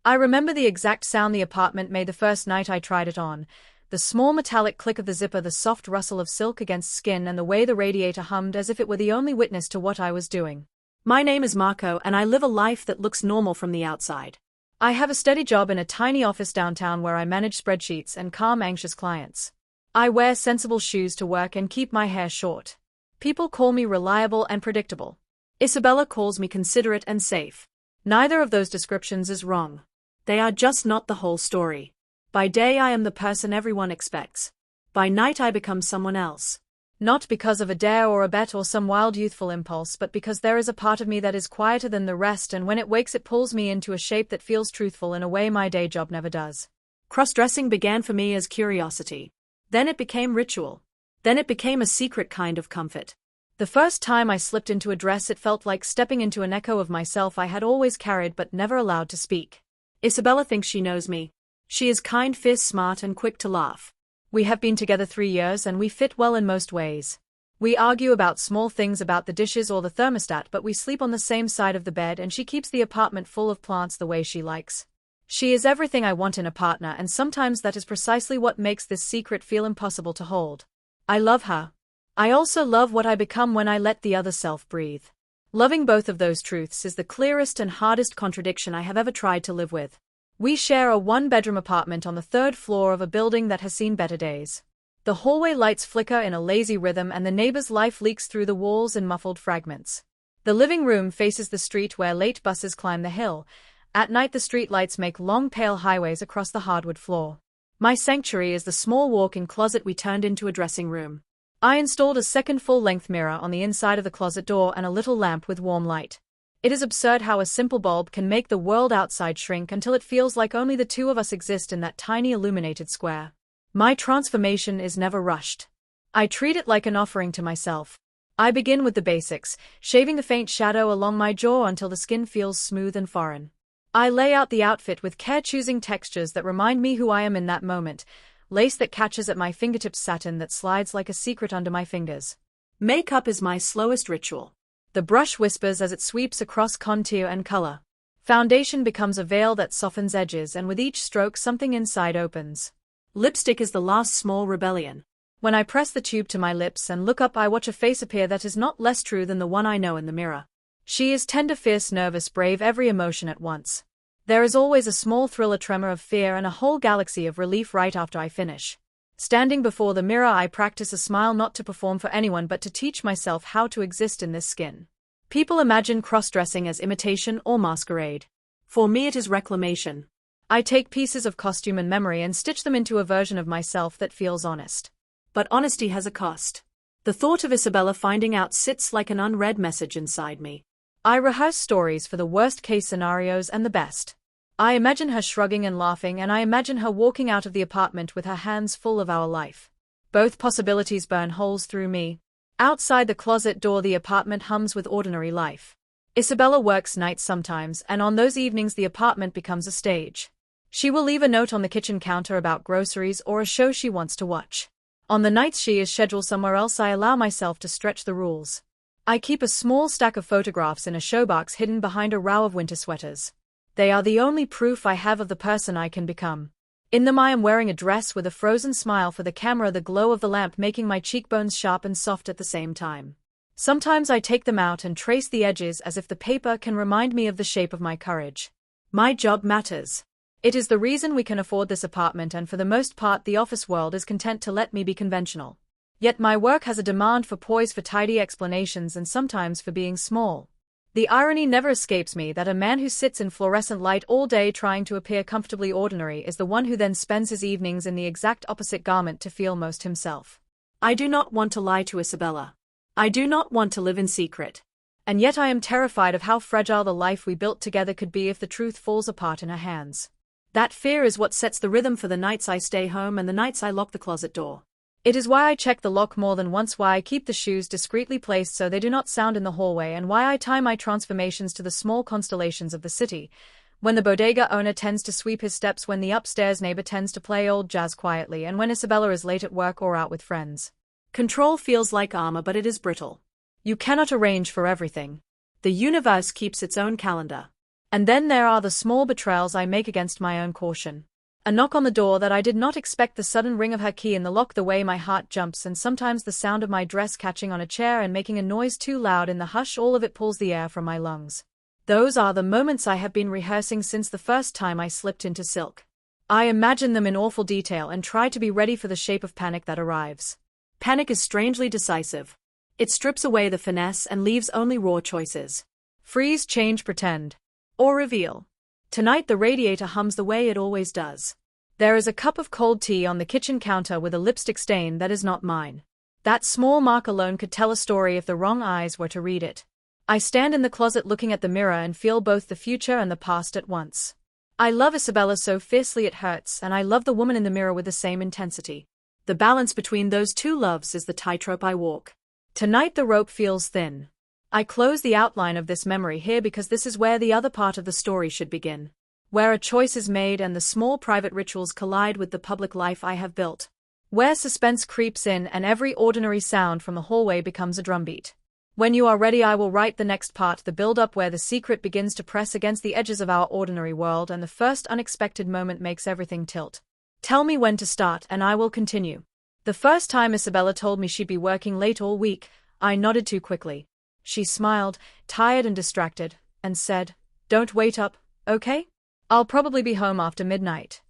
I remember the exact sound the apartment made the first night I tried it on. The small metallic click of the zipper, the soft rustle of silk against skin, and the way the radiator hummed as if it were the only witness to what I was doing. My name is Marco, and I live a life that looks normal from the outside. I have a steady job in a tiny office downtown where I manage spreadsheets and calm anxious clients. I wear sensible shoes to work and keep my hair short. People call me reliable and predictable. Isabella calls me considerate and safe. Neither of those descriptions is wrong. They are just not the whole story. By day I am the person everyone expects. By night I become someone else. Not because of a dare or a bet or some wild youthful impulse, but because there is a part of me that is quieter than the rest, and when it wakes it pulls me into a shape that feels truthful in a way my day job never does. Cross-dressing began for me as curiosity. Then it became ritual. Then it became a secret kind of comfort. The first time I slipped into a dress, it felt like stepping into an echo of myself I had always carried but never allowed to speak. Isabella thinks she knows me. She is kind, fierce, smart, and quick to laugh. We have been together 3 years and we fit well in most ways. We argue about small things, about the dishes or the thermostat, but we sleep on the same side of the bed and she keeps the apartment full of plants the way she likes. She is everything I want in a partner, and sometimes that is precisely what makes this secret feel impossible to hold. I love her. I also love what I become when I let the other self breathe. Loving both of those truths is the clearest and hardest contradiction I have ever tried to live with. We share a one-bedroom apartment on the 3rd floor of a building that has seen better days. The hallway lights flicker in a lazy rhythm and the neighbor's life leaks through the walls in muffled fragments. The living room faces the street where late buses climb the hill. At night the street lights make long pale highways across the hardwood floor. My sanctuary is the small walk-in closet we turned into a dressing room. I installed a second full-length mirror on the inside of the closet door and a little lamp with warm light. It is absurd how a simple bulb can make the world outside shrink until it feels like only the two of us exist in that tiny illuminated square. My transformation is never rushed. I treat it like an offering to myself. I begin with the basics, shaving the faint shadow along my jaw until the skin feels smooth and foreign. I lay out the outfit with care, choosing textures that remind me who I am in that moment, lace that catches at my fingertips, satin that slides like a secret under my fingers. Makeup is my slowest ritual. The brush whispers as it sweeps across contour and color. Foundation becomes a veil that softens edges, and with each stroke something inside opens. Lipstick is the last small rebellion. When I press the tube to my lips and look up, I watch a face appear that is not less true than the one I know in the mirror. She is tender, fierce, nervous, brave, every emotion at once. There is always a small thrill, a tremor of fear, and a whole galaxy of relief right after I finish. Standing before the mirror, I practice a smile, not to perform for anyone but to teach myself how to exist in this skin. People imagine cross-dressing as imitation or masquerade. For me it is reclamation. I take pieces of costume and memory and stitch them into a version of myself that feels honest. But honesty has a cost. The thought of Isabella finding out sits like an unread message inside me. I rehearse stories for the worst-case scenarios and the best. I imagine her shrugging and laughing, and I imagine her walking out of the apartment with her hands full of our life. Both possibilities burn holes through me. Outside the closet door, the apartment hums with ordinary life. Isabella works nights sometimes, and on those evenings the apartment becomes a stage. She will leave a note on the kitchen counter about groceries or a show she wants to watch. On the nights she is scheduled somewhere else, I allow myself to stretch the rules. I keep a small stack of photographs in a showbox hidden behind a row of winter sweaters. They are the only proof I have of the person I can become. In them I am wearing a dress with a frozen smile for the camera, the glow of the lamp making my cheekbones sharp and soft at the same time. Sometimes I take them out and trace the edges as if the paper can remind me of the shape of my courage. My job matters. It is the reason we can afford this apartment, and for the most part the office world is content to let me be conventional. Yet my work has a demand for poise, for tidy explanations, and sometimes for being small. The irony never escapes me that a man who sits in fluorescent light all day trying to appear comfortably ordinary is the one who then spends his evenings in the exact opposite garment to feel most himself. I do not want to lie to Isabella. I do not want to live in secret. And yet I am terrified of how fragile the life we built together could be if the truth falls apart in her hands. That fear is what sets the rhythm for the nights I stay home and the nights I lock the closet door. It is why I check the lock more than once, why I keep the shoes discreetly placed so they do not sound in the hallway, and why I tie my transformations to the small constellations of the city. When the bodega owner tends to sweep his steps, when the upstairs neighbor tends to play old jazz quietly, and when Isabella is late at work or out with friends. Control feels like armor, but it is brittle. You cannot arrange for everything. The universe keeps its own calendar. And then there are the small betrayals I make against my own caution. A knock on the door that I did not expect, the sudden ring of her key in the lock, the way my heart jumps, and sometimes the sound of my dress catching on a chair and making a noise too loud in the hush, all of it pulls the air from my lungs. Those are the moments I have been rehearsing since the first time I slipped into silk. I imagine them in awful detail and try to be ready for the shape of panic that arrives. Panic is strangely decisive. It strips away the finesse and leaves only raw choices. Freeze, change, pretend. Or reveal. Tonight the radiator hums the way it always does. There is a cup of cold tea on the kitchen counter with a lipstick stain that is not mine. That small mark alone could tell a story if the wrong eyes were to read it. I stand in the closet looking at the mirror and feel both the future and the past at once. I love Isabella so fiercely it hurts, and I love the woman in the mirror with the same intensity. The balance between those two loves is the tightrope I walk. Tonight the rope feels thin. I close the outline of this memory here because this is where the other part of the story should begin. Where a choice is made and the small private rituals collide with the public life I have built. Where suspense creeps in and every ordinary sound from the hallway becomes a drumbeat. When you are ready, I will write the next part, the build-up where the secret begins to press against the edges of our ordinary world and the first unexpected moment makes everything tilt. Tell me when to start and I will continue. The first time Isabella told me she'd be working late all week, I nodded too quickly. She smiled, tired and distracted, and said, "Don't wait up, okay? I'll probably be home after midnight."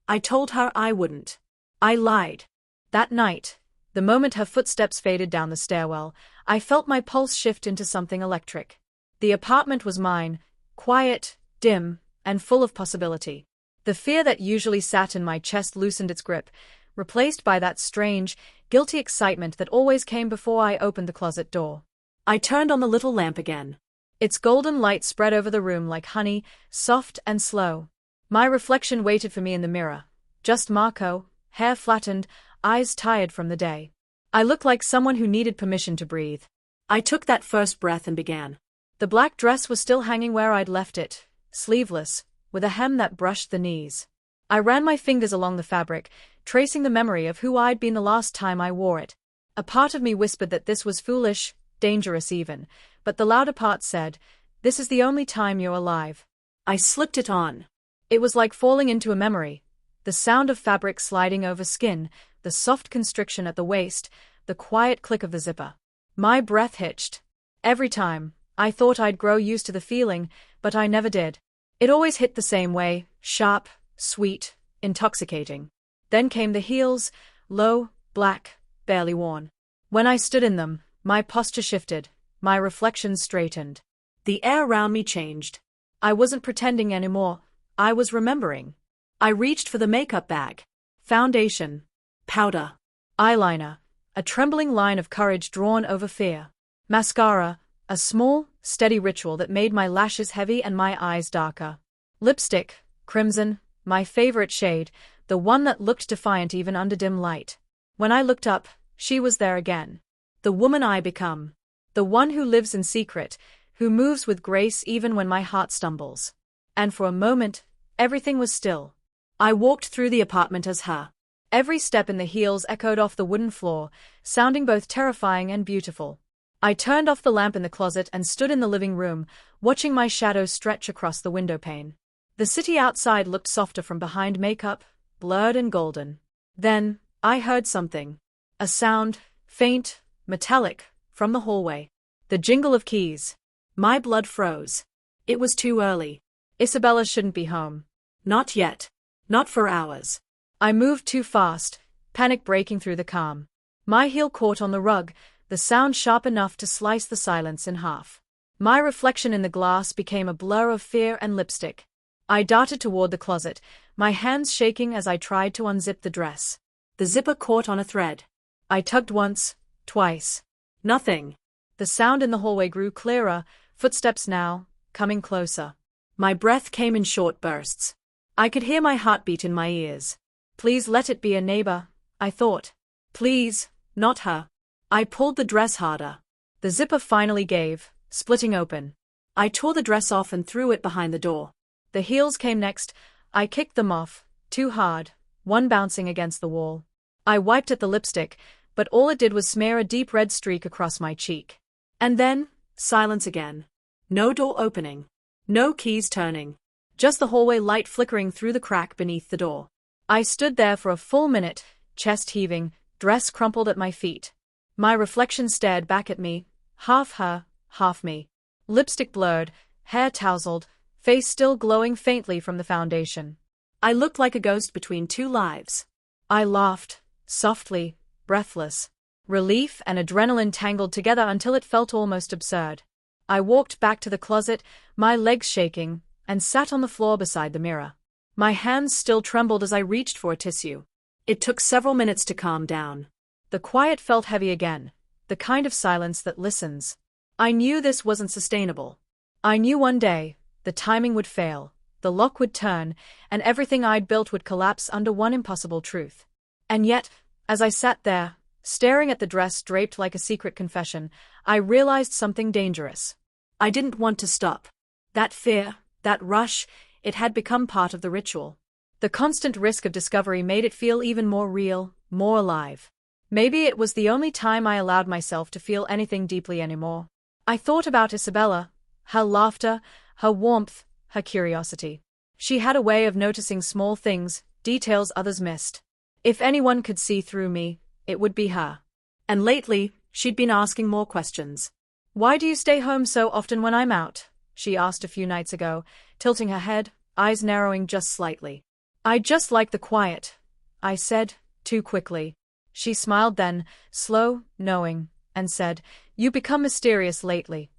I told her I wouldn't. I lied. That night, the moment her footsteps faded down the stairwell, I felt my pulse shift into something electric. The apartment was mine, quiet, dim, and full of possibility. The fear that usually sat in my chest loosened its grip, replaced by that strange, guilty excitement that always came before I opened the closet door. I turned on the little lamp again. Its golden light spread over the room like honey, soft and slow. My reflection waited for me in the mirror. Just Marco, hair flattened, eyes tired from the day. I looked like someone who needed permission to breathe. I took that first breath and began. The black dress was still hanging where I'd left it, sleeveless, with a hem that brushed the knees. I ran my fingers along the fabric, tracing the memory of who I'd been the last time I wore it. A part of me whispered that this was foolish, dangerous even, but the louder part said, "This is the only time you're alive." I slipped it on. It was like falling into a memory. The sound of fabric sliding over skin, the soft constriction at the waist, the quiet click of the zipper. My breath hitched. Every time, I thought I'd grow used to the feeling, but I never did. It always hit the same way, sharp, sweet, intoxicating. Then came the heels, low, black, barely worn. When I stood in them, my posture shifted, my reflections straightened. The air around me changed. I wasn't pretending anymore, I was remembering. I reached for the makeup bag. Foundation. Powder. Eyeliner. A trembling line of courage drawn over fear. Mascara. A small, steady ritual that made my lashes heavy and my eyes darker. Lipstick. Crimson. My favorite shade, the one that looked defiant even under dim light. When I looked up, she was there again. The woman I become. The one who lives in secret, who moves with grace even when my heart stumbles. And for a moment, everything was still. I walked through the apartment as her. Every step in the heels echoed off the wooden floor, sounding both terrifying and beautiful. I turned off the lamp in the closet and stood in the living room, watching my shadow stretch across the windowpane. The city outside looked softer from behind makeup, blurred and golden. Then, I heard something. A sound, faint, metallic, from the hallway. The jingle of keys. My blood froze. It was too early. Isabella shouldn't be home. Not yet. Not for hours. I moved too fast, panic breaking through the calm. My heel caught on the rug, the sound sharp enough to slice the silence in half. My reflection in the glass became a blur of fear and lipstick. I darted toward the closet, my hands shaking as I tried to unzip the dress. The zipper caught on a thread. I tugged once, twice. Nothing. The sound in the hallway grew clearer, footsteps now, coming closer. My breath came in short bursts. I could hear my heartbeat in my ears. Please let it be a neighbor, I thought. Please, not her. I pulled the dress harder. The zipper finally gave, splitting open. I tore the dress off and threw it behind the door. The heels came next. I kicked them off, too hard, one bouncing against the wall. I wiped at the lipstick, but all it did was smear a deep red streak across my cheek. And then, silence again. No door opening. No keys turning. Just the hallway light flickering through the crack beneath the door. I stood there for a full minute, chest heaving, dress crumpled at my feet. My reflection stared back at me, half her, half me. Lipstick blurred, hair tousled, face still glowing faintly from the foundation. I looked like a ghost between two lives. I laughed, softly, breathless. Relief and adrenaline tangled together until it felt almost absurd. I walked back to the closet, my legs shaking, and sat on the floor beside the mirror. My hands still trembled as I reached for a tissue. It took several minutes to calm down. The quiet felt heavy again, the kind of silence that listens. I knew this wasn't sustainable. I knew one day, the timing would fail, the lock would turn, and everything I'd built would collapse under one impossible truth. And yet, as I sat there, staring at the dress draped like a secret confession, I realized something dangerous. I didn't want to stop. That fear, that rush, it had become part of the ritual. The constant risk of discovery made it feel even more real, more alive. Maybe it was the only time I allowed myself to feel anything deeply anymore. I thought about Isabella, her laughter, her warmth, her curiosity. She had a way of noticing small things, details others missed. If anyone could see through me, it would be her. And lately, she'd been asking more questions. "Why do you stay home so often when I'm out?" she asked a few nights ago, tilting her head, eyes narrowing just slightly. "I just like the quiet," I said, too quickly. She smiled then, slow, knowing, and said, "You become mysterious lately."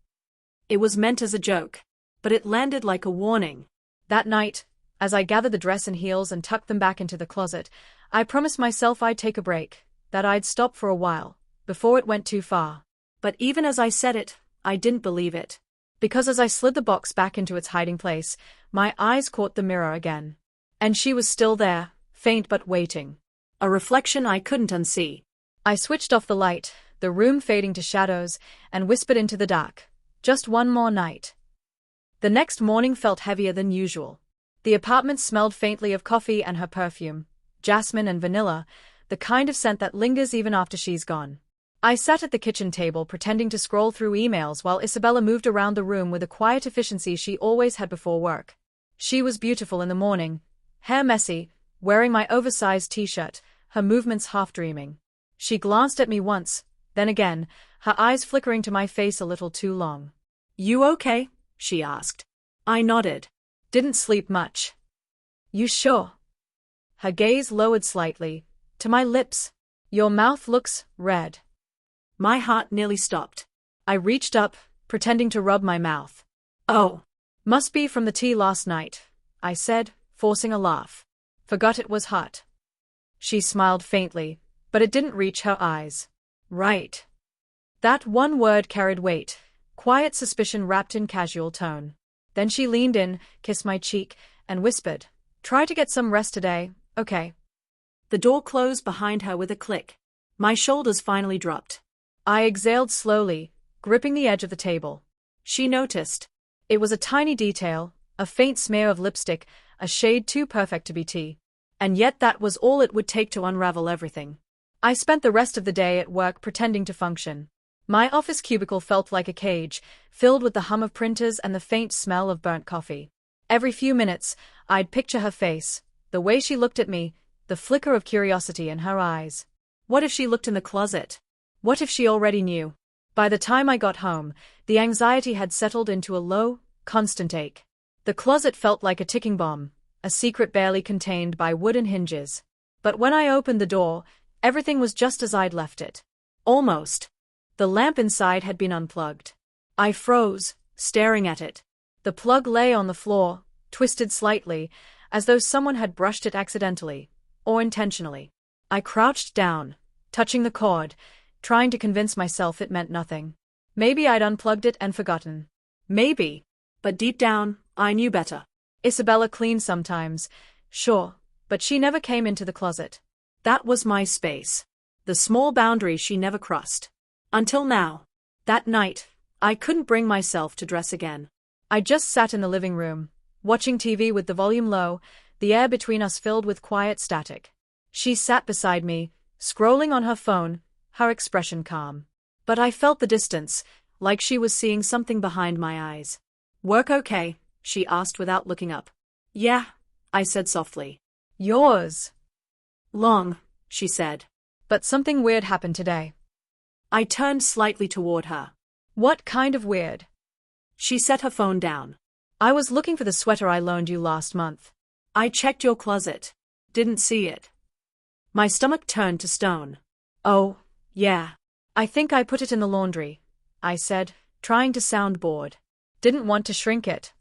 It was meant as a joke, but it landed like a warning. That night, as I gathered the dress and heels and tucked them back into the closet, I promised myself I'd take a break, that I'd stop for a while, before it went too far. But even as I said it, I didn't believe it. Because as I slid the box back into its hiding place, my eyes caught the mirror again. And she was still there, faint but waiting. A reflection I couldn't unsee. I switched off the light, the room fading to shadows, and whispered into the dark, "Just one more night." The next morning felt heavier than usual. The apartment smelled faintly of coffee and her perfume, jasmine and vanilla, the kind of scent that lingers even after she's gone. I sat at the kitchen table pretending to scroll through emails while Isabella moved around the room with a quiet efficiency she always had before work. She was beautiful in the morning, hair messy, wearing my oversized t-shirt, her movements half-dreaming. She glanced at me once, then again, her eyes flickering to my face a little too long. "You okay?" she asked. I nodded. "Didn't sleep much." "You sure?" Her gaze lowered slightly, to my lips. "Your mouth looks red." My heart nearly stopped. I reached up, pretending to rub my mouth. "Oh, must be from the tea last night," I said, forcing a laugh. "Forgot it was hot." She smiled faintly, but it didn't reach her eyes. "Right." That one word carried weight, quiet suspicion wrapped in casual tone. Then she leaned in, kissed my cheek, and whispered, "Try to get some rest today, okay?" The door closed behind her with a click. My shoulders finally dropped. I exhaled slowly, gripping the edge of the table. She noticed. It was a tiny detail, a faint smear of lipstick, a shade too perfect to be tea. And yet that was all it would take to unravel everything. I spent the rest of the day at work pretending to function. My office cubicle felt like a cage, filled with the hum of printers and the faint smell of burnt coffee. Every few minutes, I'd picture her face, the way she looked at me, the flicker of curiosity in her eyes. What if she looked in the closet? What if she already knew? By the time I got home, the anxiety had settled into a low, constant ache. The closet felt like a ticking bomb, a secret barely contained by wooden hinges. But when I opened the door, everything was just as I'd left it. Almost. The lamp inside had been unplugged. I froze, staring at it. The plug lay on the floor, twisted slightly, as though someone had brushed it accidentally, or intentionally. I crouched down, touching the cord, trying to convince myself it meant nothing. Maybe I'd unplugged it and forgotten. Maybe. But deep down, I knew better. Isabella cleaned sometimes, sure, but she never came into the closet. That was my space. The small boundary she never crossed. Until now. That night, I couldn't bring myself to dress again. I just sat in the living room, watching TV with the volume low, the air between us filled with quiet static. She sat beside me, scrolling on her phone, her expression calm. But I felt the distance, like she was seeing something behind my eyes. "Work okay?" she asked without looking up. Yeah, I said softly. Yours. Long, she said. But something weird happened today. I turned slightly toward her. What kind of weird? She set her phone down. I was looking for the sweater I loaned you last month. I checked your closet. Didn't see it. My stomach turned to stone. Oh, yeah. I think I put it in the laundry, I said, trying to sound bored. Didn't want to shrink it.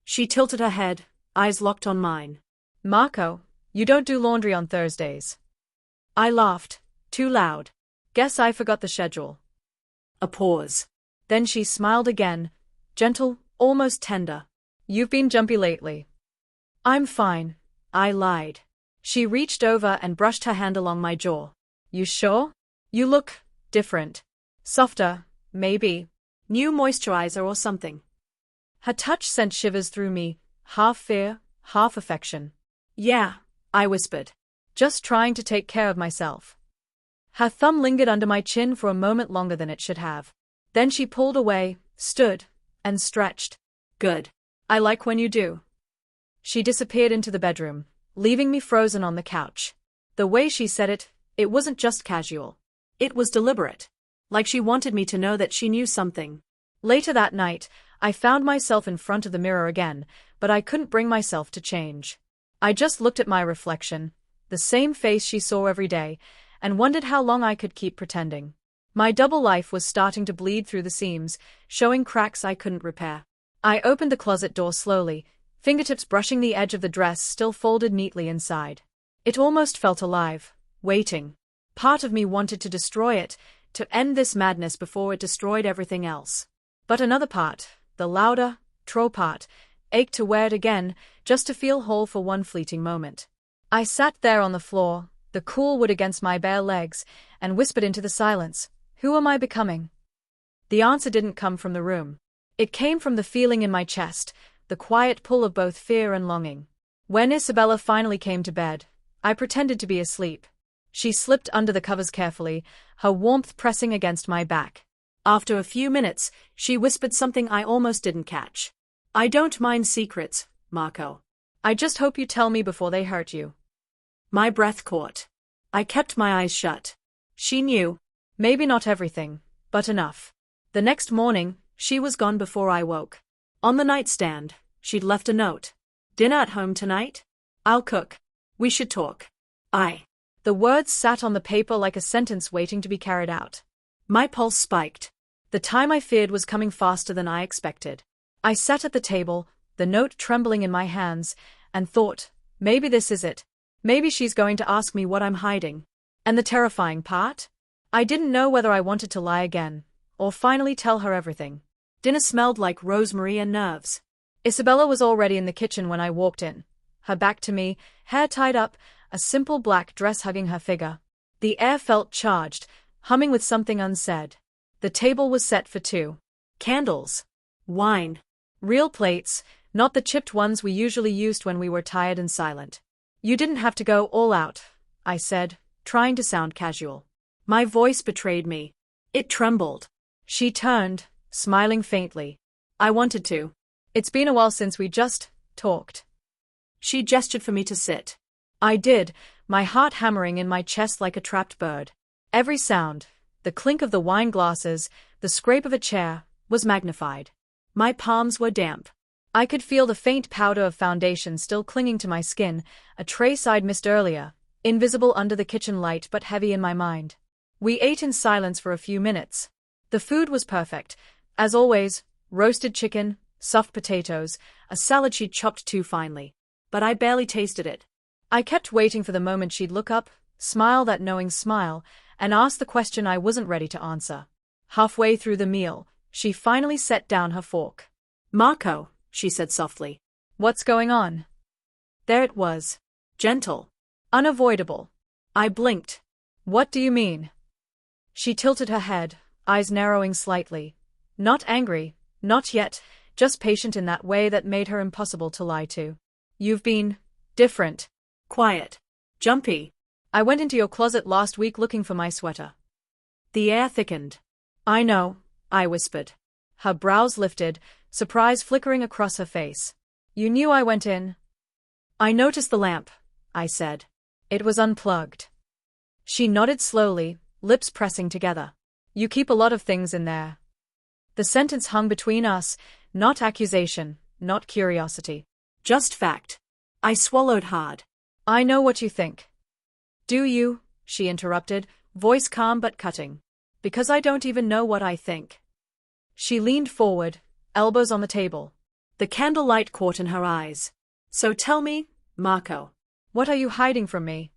She tilted her head, eyes locked on mine. Marco, you don't do laundry on Thursdays. I laughed, too loud. Guess I forgot the schedule. A pause. Then she smiled again, gentle, almost tender. You've been jumpy lately. I'm fine, I lied. She reached over and brushed her hand along my jaw. You sure? You look different. Softer, maybe. New moisturizer or something. Her touch sent shivers through me, half fear, half affection. Yeah, I whispered. Just trying to take care of myself. Her thumb lingered under my chin for a moment longer than it should have. Then she pulled away, stood, and stretched. Good. I like when you do. She disappeared into the bedroom, leaving me frozen on the couch. The way she said it, it wasn't just casual. It was deliberate. Like she wanted me to know that she knew something. Later that night, I found myself in front of the mirror again, but I couldn't bring myself to change. I just looked at my reflection, the same face she saw every day, and wondered how long I could keep pretending. My double life was starting to bleed through the seams, showing cracks I couldn't repair. I opened the closet door slowly, fingertips brushing the edge of the dress still folded neatly inside. It almost felt alive, waiting. Part of me wanted to destroy it, to end this madness before it destroyed everything else. But another part, the louder, true part, ached to wear it again, just to feel whole for one fleeting moment. I sat there on the floor, the cool wood against my bare legs, and whispered into the silence, who am I becoming? The answer didn't come from the room. It came from the feeling in my chest, the quiet pull of both fear and longing. When Isabella finally came to bed, I pretended to be asleep. She slipped under the covers carefully, her warmth pressing against my back. After a few minutes, she whispered something I almost didn't catch. I don't mind secrets, Marco. I just hope you tell me before they hurt you. My breath caught. I kept my eyes shut. She knew. Maybe not everything, but enough. The next morning, she was gone before I woke. On the nightstand, she'd left a note. Dinner at home tonight? I'll cook. We should talk. The words sat on the paper like a sentence waiting to be carried out. My pulse spiked. The time I feared was coming faster than I expected. I sat at the table, the note trembling in my hands, and thought, maybe this is it. Maybe she's going to ask me what I'm hiding. And the terrifying part? I didn't know whether I wanted to lie again, or finally tell her everything. Dinner smelled like rosemary and nerves. Isabella was already in the kitchen when I walked in, her back to me, hair tied up, a simple black dress hugging her figure. The air felt charged, humming with something unsaid. The table was set for two. Candles. Wine. Real plates, not the chipped ones we usually used when we were tired and silent. You didn't have to go all out, I said, trying to sound casual. My voice betrayed me. It trembled. She turned, smiling faintly. I wanted to. It's been a while since we just talked. She gestured for me to sit. I did, my heart hammering in my chest like a trapped bird. Every sound, the clink of the wine glasses, the scrape of a chair, was magnified. My palms were damp. I could feel the faint powder of foundation still clinging to my skin, a trace I'd missed earlier, invisible under the kitchen light but heavy in my mind. We ate in silence for a few minutes. The food was perfect. As always, roasted chicken, soft potatoes, a salad she'd chopped too finely. But I barely tasted it. I kept waiting for the moment she'd look up, smile that knowing smile, and ask the question I wasn't ready to answer. Halfway through the meal, she finally set down her fork. Marco, she said softly. What's going on? There it was. Gentle. Unavoidable. I blinked. What do you mean? She tilted her head, eyes narrowing slightly. Not angry, not yet, just patient in that way that made her impossible to lie to. You've been different. Quiet. Jumpy. I went into your closet last week looking for my sweater. The air thickened. I know, I whispered. Her brows lifted, surprise flickering across her face. You knew I went in? I noticed the lamp, I said. It was unplugged. She nodded slowly, lips pressing together. You keep a lot of things in there. The sentence hung between us, not accusation, not curiosity. Just fact. I swallowed hard. I know what you think. Do you? She interrupted, voice calm but cutting. Because I don't even know what I think. She leaned forward, elbows on the table. The candlelight caught in her eyes. So tell me, Marco. What are you hiding from me?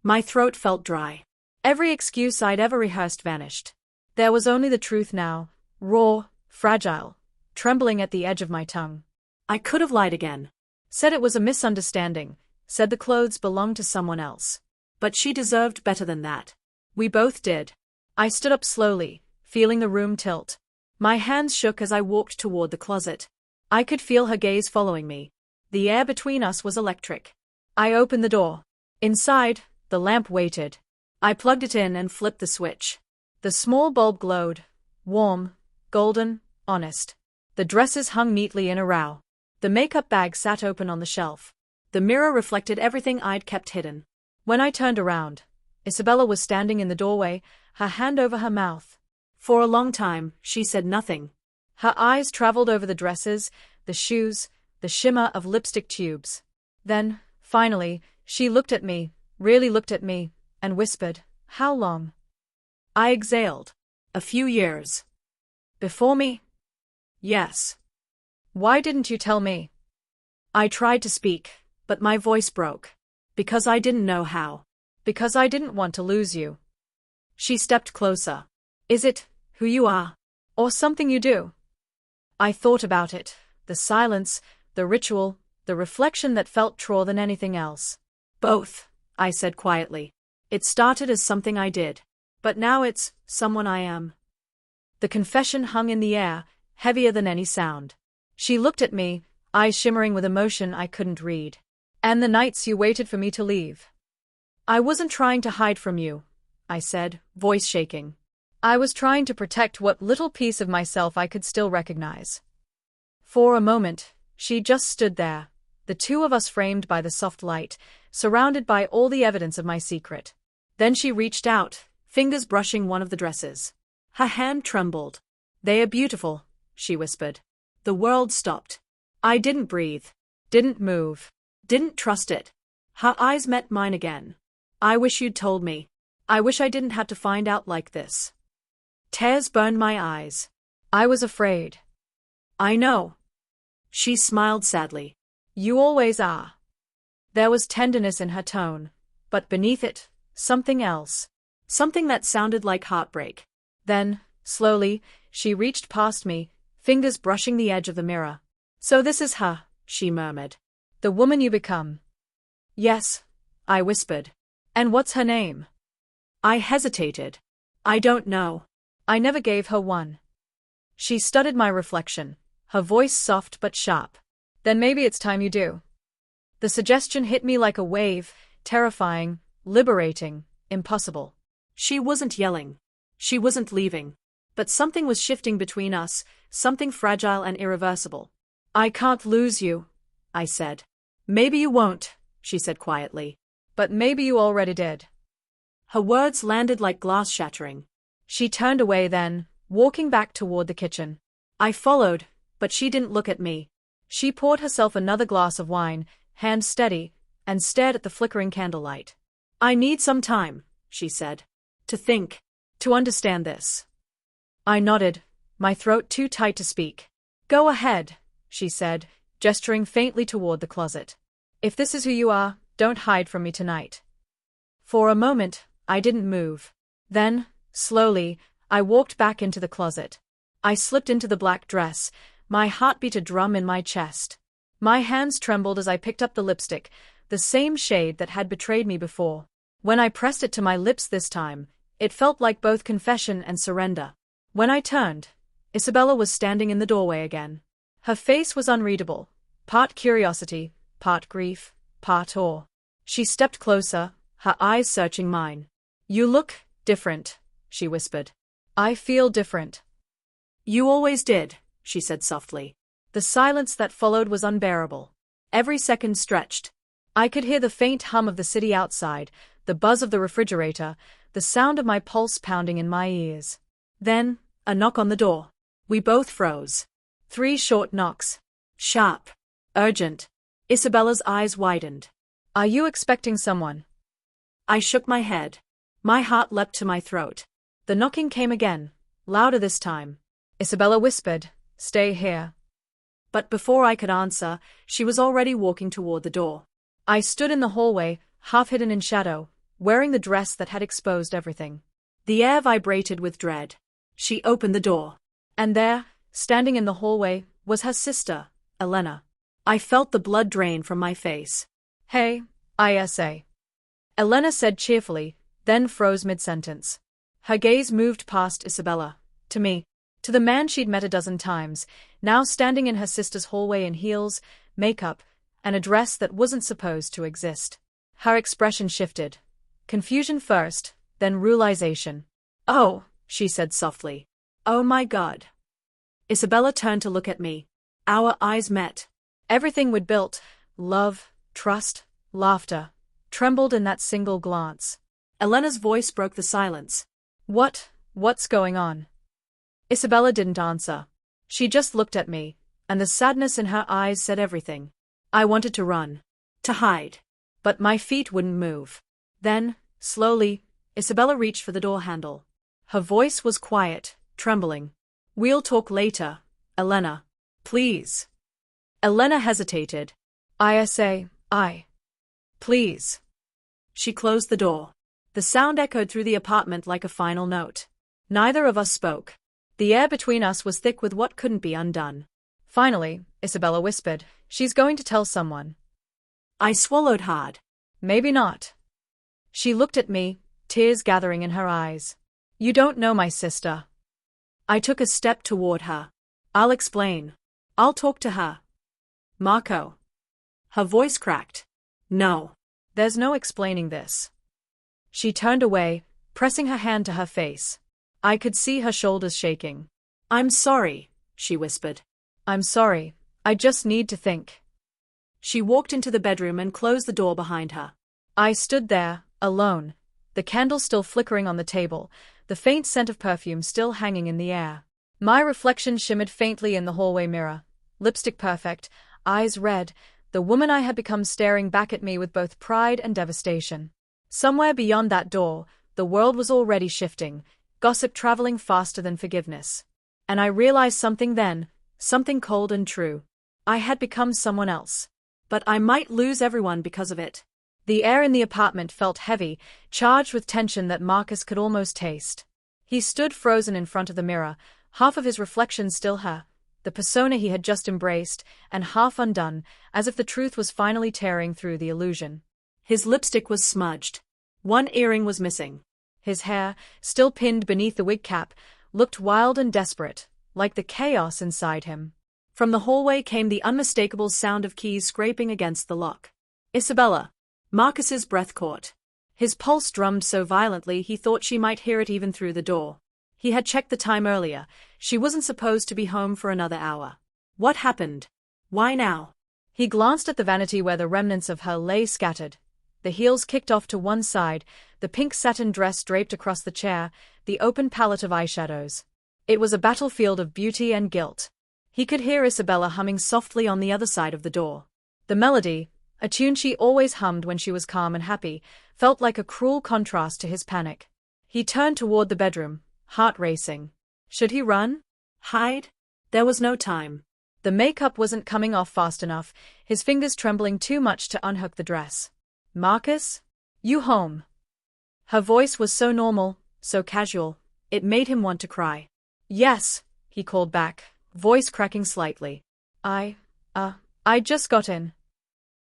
My throat felt dry. Every excuse I'd ever rehearsed vanished. There was only the truth now, raw, fragile, trembling at the edge of my tongue. I could have lied again. Said it was a misunderstanding, said the clothes belonged to someone else. But she deserved better than that. We both did. I stood up slowly, feeling the room tilt. My hands shook as I walked toward the closet. I could feel her gaze following me. The air between us was electric. I opened the door. Inside, the lamp waited. I plugged it in and flipped the switch. The small bulb glowed. Warm, golden, honest. The dresses hung neatly in a row. The makeup bag sat open on the shelf. The mirror reflected everything I'd kept hidden. When I turned around, Isabella was standing in the doorway, her hand over her mouth. For a long time, she said nothing. Her eyes traveled over the dresses, the shoes, the shimmer of lipstick tubes. Then, finally, she looked at me, really looked at me, and whispered, "How long?" I exhaled. "A few years." "Before me?" "Yes." "Why didn't you tell me?" I tried to speak, but my voice broke. Because I didn't know how. Because I didn't want to lose you. She stepped closer. Is it who you are? Or something you do? I thought about it, the silence, the ritual, the reflection that felt truer than anything else. Both, I said quietly. It started as something I did. But now it's someone I am. The confession hung in the air, heavier than any sound. She looked at me, eyes shimmering with emotion I couldn't read. And the nights you waited for me to leave. I wasn't trying to hide from you, I said, voice shaking. I was trying to protect what little piece of myself I could still recognize. For a moment, she just stood there, the two of us framed by the soft light, surrounded by all the evidence of my secret. Then she reached out, fingers brushing one of the dresses. Her hand trembled. "They are beautiful," she whispered. The world stopped. I didn't breathe, didn't move, didn't trust it. Her eyes met mine again. "I wish you'd told me. I wish I didn't have to find out like this." Tears burned my eyes. I was afraid. "I know." She smiled sadly. "You always are." There was tenderness in her tone, but beneath it, something else. Something that sounded like heartbreak. Then, slowly, she reached past me, fingers brushing the edge of the mirror. "So this is her," she murmured. "The woman you become." "Yes," I whispered. "And what's her name?" I hesitated. "I don't know. I never gave her one." She studied my reflection, her voice soft but sharp. "Then maybe it's time you do." The suggestion hit me like a wave, terrifying, liberating, impossible. She wasn't yelling. She wasn't leaving. But something was shifting between us, something fragile and irreversible. "I can't lose you," I said. "Maybe you won't," she said quietly. "But maybe you already did." Her words landed like glass shattering. She turned away then, walking back toward the kitchen. I followed, but she didn't look at me. She poured herself another glass of wine, hand steady, and stared at the flickering candlelight. "I need some time," she said. "To think. To understand this." I nodded, my throat too tight to speak. "Go ahead," she said, gesturing faintly toward the closet. "If this is who you are, don't hide from me tonight." For a moment, I didn't move. Then, slowly, I walked back into the closet. I slipped into the black dress, my heart beat a drum in my chest. My hands trembled as I picked up the lipstick, the same shade that had betrayed me before. When I pressed it to my lips this time, it felt like both confession and surrender. When I turned, Isabella was standing in the doorway again. Her face was unreadable, part curiosity, part grief, part awe. She stepped closer, her eyes searching mine. "You look different," she whispered. "I feel different." You always did, she said softly. The silence that followed was unbearable. Every second stretched. I could hear the faint hum of the city outside, the buzz of the refrigerator, the sound of my pulse pounding in my ears. Then, a knock on the door. We both froze. 3 short knocks. Sharp. Urgent. Isabella's eyes widened. Are you expecting someone? I shook my head. My heart leapt to my throat. The knocking came again, louder this time. Isabella whispered, "Stay here." But before I could answer, she was already walking toward the door. I stood in the hallway, half hidden in shadow, wearing the dress that had exposed everything. The air vibrated with dread. She opened the door. And there, standing in the hallway, was her sister, Elena. I felt the blood drain from my face. "Hey, Isa," Elena said cheerfully, then froze mid-sentence. Her gaze moved past Isabella, to me, to the man she'd met a dozen times, now standing in her sister's hallway in heels, makeup, and a dress that wasn't supposed to exist. Her expression shifted. Confusion first, then realization. "Oh," she said softly. "Oh my God." Isabella turned to look at me. Our eyes met. Everything we'd built, love, trust, laughter, trembled in that single glance. Elena's voice broke the silence. What's going on?" Isabella didn't answer. She just looked at me, and the sadness in her eyes said everything. I wanted to run, to hide, but my feet wouldn't move. Then, slowly, Isabella reached for the door handle. Her voice was quiet, trembling. "We'll talk later, Elena. Please." Elena hesitated. Please." She closed the door. The sound echoed through the apartment like a final note. Neither of us spoke. The air between us was thick with what couldn't be undone. Finally, Isabella whispered, "She's going to tell someone." I swallowed hard. "Maybe not." She looked at me, tears gathering in her eyes. "You don't know my sister." I took a step toward her. "I'll explain. I'll talk to her." "Marco." Her voice cracked. "No." "There's no explaining this." She turned away, pressing her hand to her face. I could see her shoulders shaking. "I'm sorry," she whispered. "I'm sorry. I just need to think." She walked into the bedroom and closed the door behind her. I stood there, alone, the candle still flickering on the table, the faint scent of perfume still hanging in the air. My reflection shimmered faintly in the hallway mirror, lipstick perfect, eyes red, the woman I had become staring back at me with both pride and devastation. Somewhere beyond that door, the world was already shifting, gossip traveling faster than forgiveness. And I realized something then, something cold and true. I had become someone else. But I might lose everyone because of it. The air in the apartment felt heavy, charged with tension that Marcus could almost taste. He stood frozen in front of the mirror, half of his reflection still her, the persona he had just embraced, and half undone, as if the truth was finally tearing through the illusion. His lipstick was smudged. One earring was missing. His hair, still pinned beneath the wig cap, looked wild and desperate, like the chaos inside him. From the hallway came the unmistakable sound of keys scraping against the lock. "Isabella." Marcus's breath caught. His pulse drummed so violently he thought she might hear it even through the door. He had checked the time earlier. She wasn't supposed to be home for another hour. What happened? Why now? He glanced at the vanity where the remnants of her lay scattered. The heels kicked off to one side, the pink satin dress draped across the chair, the open palette of eyeshadows. It was a battlefield of beauty and guilt. He could hear Isabella humming softly on the other side of the door. The melody, a tune she always hummed when she was calm and happy, felt like a cruel contrast to his panic. He turned toward the bedroom, heart racing. Should he run? Hide? There was no time. The makeup wasn't coming off fast enough, his fingers trembling too much to unhook the dress. "Marcus? You home?" Her voice was so normal, so casual, it made him want to cry. "Yes," he called back, voice cracking slightly. I just got in."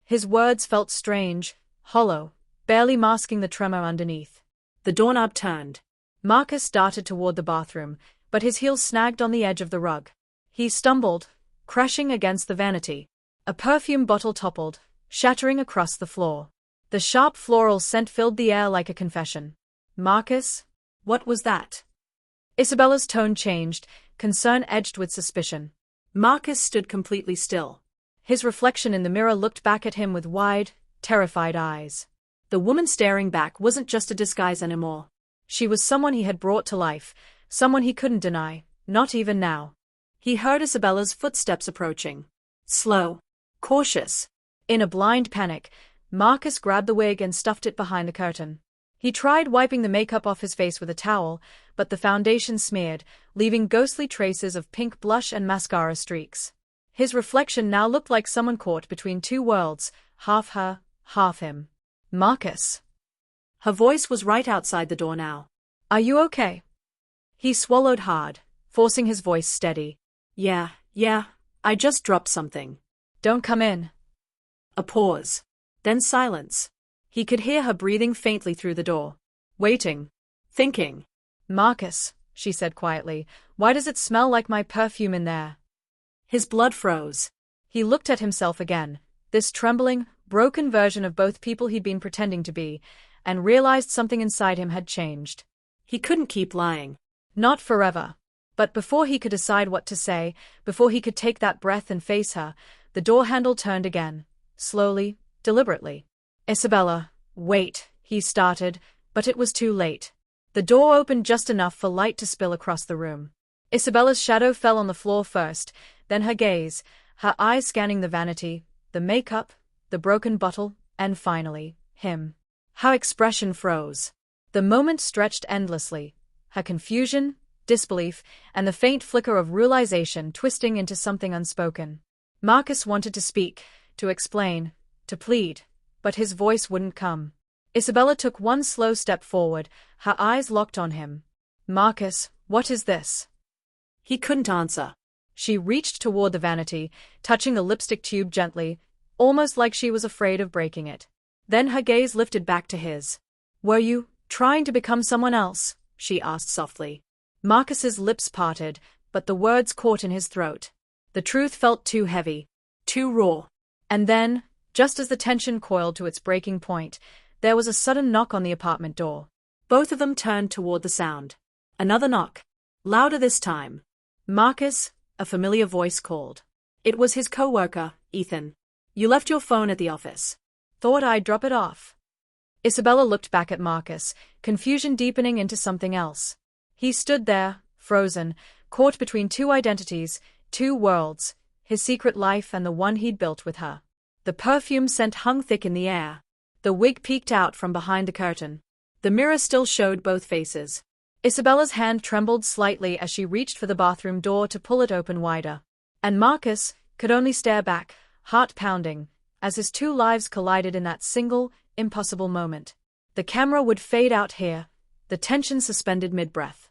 His words felt strange, hollow, barely masking the tremor underneath. The doorknob turned. Marcus darted toward the bathroom, but his heels snagged on the edge of the rug. He stumbled, crashing against the vanity. A perfume bottle toppled, shattering across the floor. The sharp floral scent filled the air like a confession. "Marcus? What was that?" Isabella's tone changed, concern edged with suspicion. Marcus stood completely still. His reflection in the mirror looked back at him with wide, terrified eyes. The woman staring back wasn't just a disguise anymore. She was someone he had brought to life, someone he couldn't deny, not even now. He heard Isabella's footsteps approaching. Slow. Cautious. In a blind panic, Marcus grabbed the wig and stuffed it behind the curtain. He tried wiping the makeup off his face with a towel, but the foundation smeared, leaving ghostly traces of pink blush and mascara streaks. His reflection now looked like someone caught between two worlds, half her, half him. Marcus. Her voice was right outside the door now. Are you okay? He swallowed hard, forcing his voice steady. Yeah, I just dropped something. Don't come in. A pause. Then silence. He could hear her breathing faintly through the door. Waiting. Thinking. Marcus, she said quietly, why does it smell like my perfume in there? His blood froze. He looked at himself again, this trembling, broken version of both people he'd been pretending to be, and realized something inside him had changed. He couldn't keep lying. Not forever. But before he could decide what to say, before he could take that breath and face her, the door handle turned again, slowly, deliberately. Isabella, wait, he started, but it was too late. The door opened just enough for light to spill across the room. Isabella's shadow fell on the floor first, then her gaze, her eyes scanning the vanity, the makeup, the broken bottle, and finally, him. Her expression froze. The moment stretched endlessly, her confusion, disbelief, and the faint flicker of realization twisting into something unspoken. Marcus wanted to speak, to explain, to plead, but his voice wouldn't come. Isabella took one slow step forward, her eyes locked on him. Marcus, what is this? He couldn't answer. She reached toward the vanity, touching the lipstick tube gently, almost like she was afraid of breaking it. Then her gaze lifted back to his. Were you trying to become someone else? She asked softly. Marcus's lips parted, but the words caught in his throat. The truth felt too heavy, too raw. And then, just as the tension coiled to its breaking point, there was a sudden knock on the apartment door. Both of them turned toward the sound. Another knock. Louder this time. Marcus, a familiar voice called. It was his co-worker, Ethan. You left your phone at the office. Thought I'd drop it off. Isabella looked back at Marcus, confusion deepening into something else. He stood there, frozen, caught between two identities, two worlds, his secret life and the one he'd built with her. The perfume scent hung thick in the air. The wig peeked out from behind the curtain. The mirror still showed both faces. Isabella's hand trembled slightly as she reached for the bathroom door to pull it open wider. And Marcus could only stare back, heart pounding, as his two lives collided in that single, impossible moment. The camera would fade out here, the tension suspended mid-breath.